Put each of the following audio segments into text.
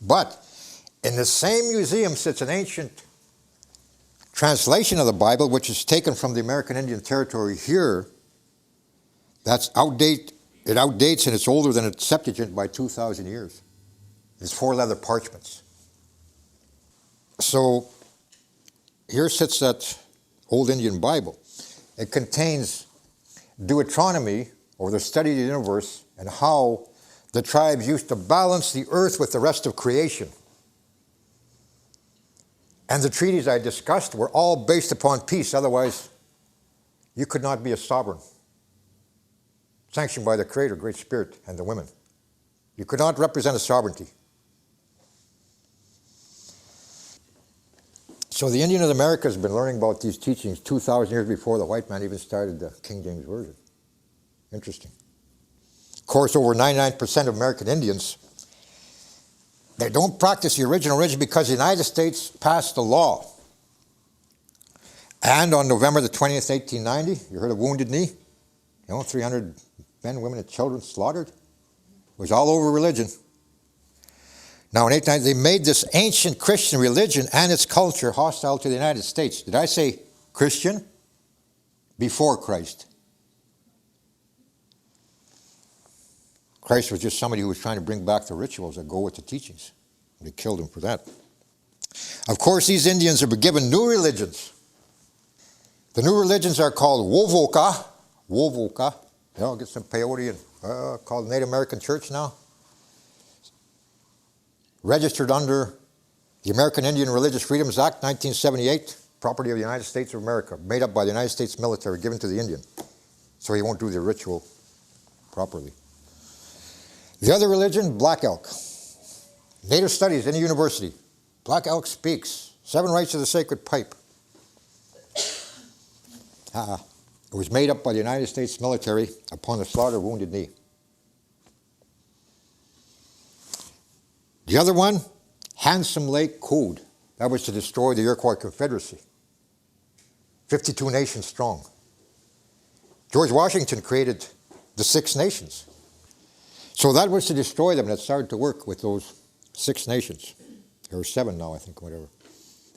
But in the same museum sits an ancient translation of the Bible, which is taken from the American Indian Territory here. It outdates and it's older than its Septuagint by 2,000 years. It's 4 leather parchments. So here sits that old Indian Bible. It contains Deuteronomy, or the study of the universe, and how the tribes used to balance the earth with the rest of creation. And the treaties I discussed were all based upon peace, otherwise you could not be a sovereign. Sanctioned by the Creator, Great Spirit, and the women. You could not represent a sovereignty. So the Indian of America has been learning about these teachings 2,000 years before the white man even started the King James Version. Interesting. Of course, over 99% of American Indians, they don't practice the original religion because the United States passed a law. And on November the 20th, 1890, you heard of Wounded Knee? 300 men, women, and children slaughtered. It was all over religion. Now in 1890, they made this ancient Christian religion and its culture hostile to the United States. Did I say Christian? Before Christ. Christ was just somebody who was trying to bring back the rituals that go with the teachings. They killed him for that. Of course, these Indians have been given new religions. The new religions are called Wovoka. Wovoka. I'll get some peyote and called Native American Church now. Registered under the American Indian Religious Freedoms Act, 1978, property of the United States of America, made up by the United States military, given to the Indian, so he won't do the ritual properly. The other religion, Black Elk. Native Studies, any university. Black Elk speaks. 7 rights of the sacred pipe. It was made up by the United States military upon the slaughter of Wounded Knee. The other one, Handsome Lake Code. That was to destroy the Iroquois Confederacy. 52 nations strong. George Washington created the 6 nations. So that was to destroy them, and it started to work with those 6 nations. There are 7 now, I think, whatever.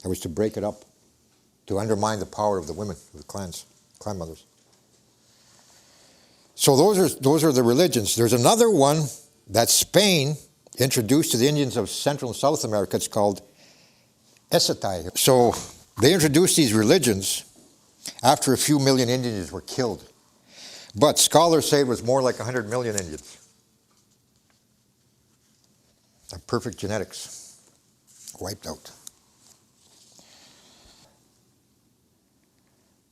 That was to break it up, to undermine the power of the women, of the clans, clan mothers. So those are the religions. There's another one that Spain introduced to the Indians of Central and South America. It's called Esetai. So they introduced these religions after a few million Indians were killed. But scholars say it was more like 100 million Indians. Perfect genetics wiped out.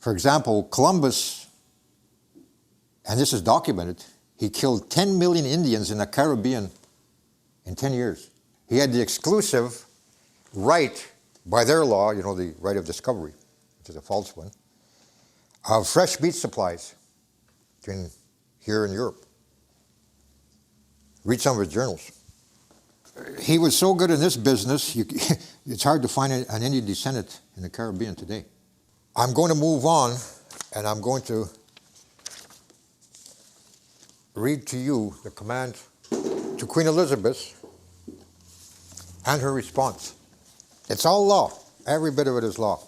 For example, Columbus, and this is documented, he killed 10 million Indians in the Caribbean in 10 years. He had the exclusive right, by their law, the right of discovery, which is a false one, of fresh meat supplies between here and Europe. Read some of his journals. He was so good in this business, it's hard to find an Indian descendant in the Caribbean today. I'm going to move on, and I'm going to read to you the command to Queen Elizabeth and her response. It's all law. Every bit of it is law.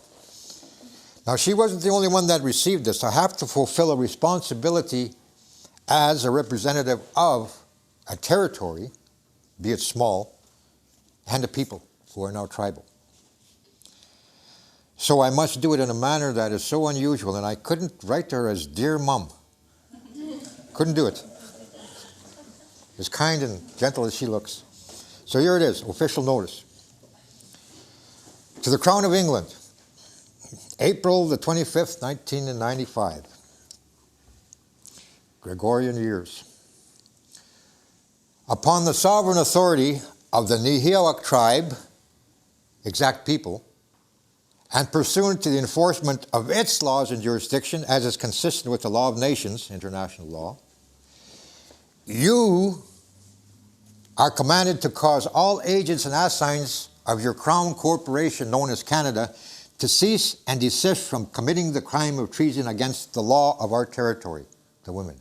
Now, she wasn't the only one that received this. I have to fulfill a responsibility as a representative of a territory, be it small, and a people who are now tribal. So I must do it in a manner that is so unusual, and I couldn't write to her as Dear Mum. Couldn't do it. As kind and gentle as she looks. So here it is, official notice. To the Crown of England, April the 25th, 1995. Gregorian years. Upon the sovereign authority of the Nihilak tribe, exact people, and pursuant to the enforcement of its laws and jurisdiction, as is consistent with the law of nations, international law, you are commanded to cause all agents and assigns of your Crown Corporation, known as Canada, to cease and desist from committing the crime of treason against the law of our territory, the women.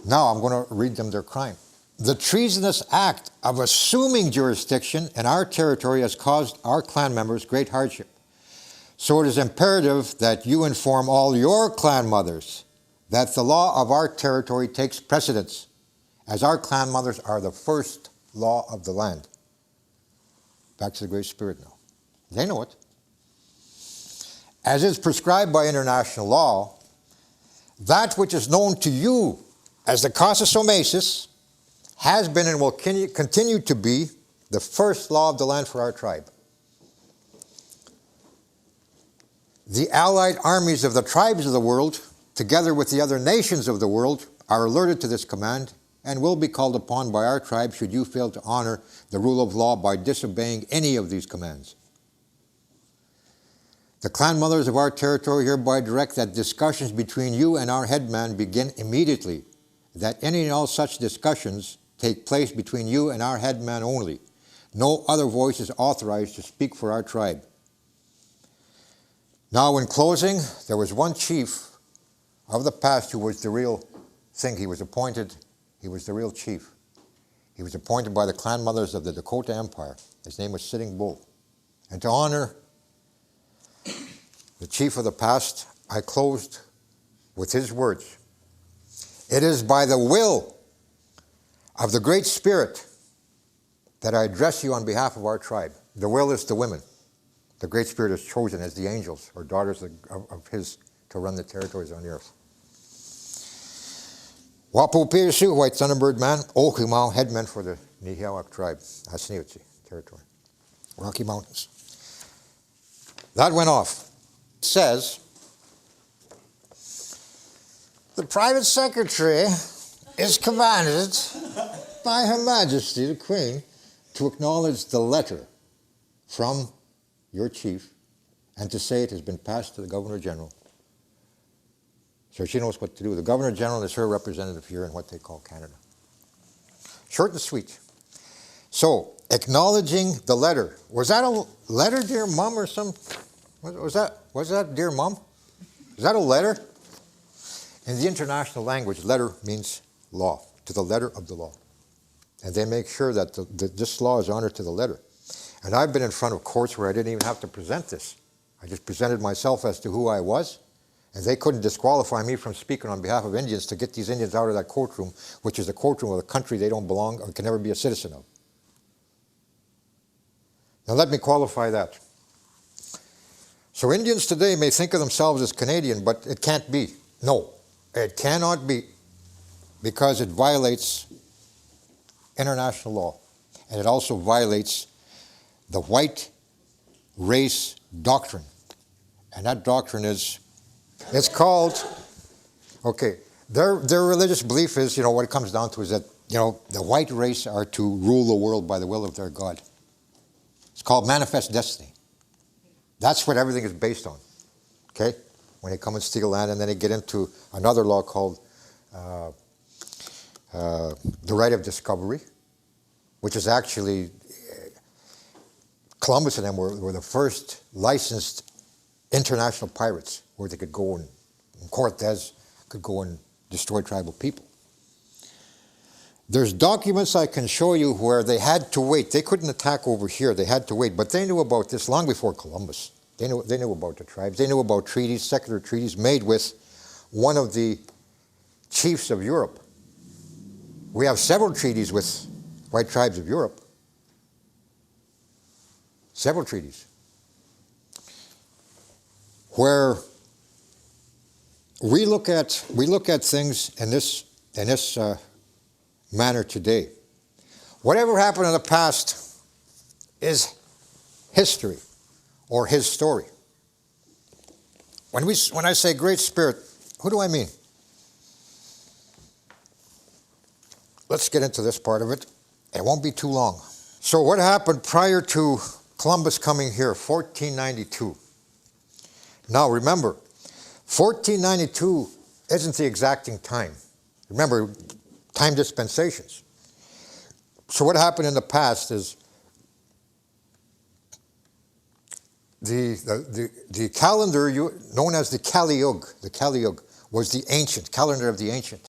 Now I'm going to read them their crime. The treasonous act of assuming jurisdiction in our territory has caused our clan members great hardship. So it is imperative that you inform all your clan mothers that the law of our territory takes precedence, as our clan mothers are the first law of the land. Back to the Great Spirit now. They know it. As is prescribed by international law, that which is known to you as the casus omesis has been and will continue to be the first law of the land for our tribe. The allied armies of the tribes of the world, together with the other nations of the world, are alerted to this command and will be called upon by our tribe should you fail to honor the rule of law by disobeying any of these commands. The clan mothers of our territory hereby direct that discussions between you and our headman begin immediately, that any and all such discussions take place between you and our headman only. No other voice is authorized to speak for our tribe. Now, in closing, there was one chief of the past who was the real thing. He was appointed, he was the real chief. He was appointed by the clan mothers of the Dakota Empire. His name was Sitting Bull. And to honor the chief of the past, I closed with his words. It is by the will of the Great Spirit that I address you on behalf of our tribe. The will is the women. The Great Spirit is chosen as the angels or daughters of his to run the territories on the earth. Wapo Piesew, White Thunderbird Man, Okimau, headman for the Nihiawak tribe, Asniuchi territory, Rocky Mountains. That went off. It says, the private secretary is commanded by Her Majesty the Queen to acknowledge the letter from your chief and to say it has been passed to the Governor General. So she knows what to do. The Governor General is her representative here in what they call Canada. Short and sweet. So, acknowledging the letter. Was that a letter, dear Mum, or some? Was that dear Mum? Is that a letter? In the international language, letter means law, to the letter of the law. And they make sure that this law is honored to the letter. And I've been in front of courts where I didn't even have to present this. I just presented myself as to who I was, and they couldn't disqualify me from speaking on behalf of Indians to get these Indians out of that courtroom, which is the courtroom of a country they don't belong or can never be a citizen of. Now let me qualify that. So Indians today may think of themselves as Canadian, but it can't be. No, it cannot be, because it violates international law, and it also violates the white race doctrine. And that doctrine is, it's called, okay, their religious belief is, what it comes down to is that, the white race are to rule the world by the will of their God. It's called manifest destiny. That's what everything is based on, okay? When they come and steal land, and then they get into another law called the right of discovery, which is actually, Columbus and them were the first licensed international pirates, where they could go and Cortez could go and destroy tribal people. There's documents I can show you where they had to wait. They couldn't attack over here. They had to wait. But they knew about this long before Columbus. They knew about the tribes. They knew about treaties, secular treaties made with one of the chiefs of Europe. We have several treaties with white tribes of Europe. Several treaties. Where we look at things in this manner today. Whatever happened in the past is history, or his story. When I say Great Spirit, who do I mean? Let's get into this part of it. It won't be too long. So what happened prior to Columbus coming here, 1492? Now remember, 1492 isn't the exacting time. Remember, time dispensations. So what happened in the past is the calendar known as the Kaliug was the ancient calendar of the ancient.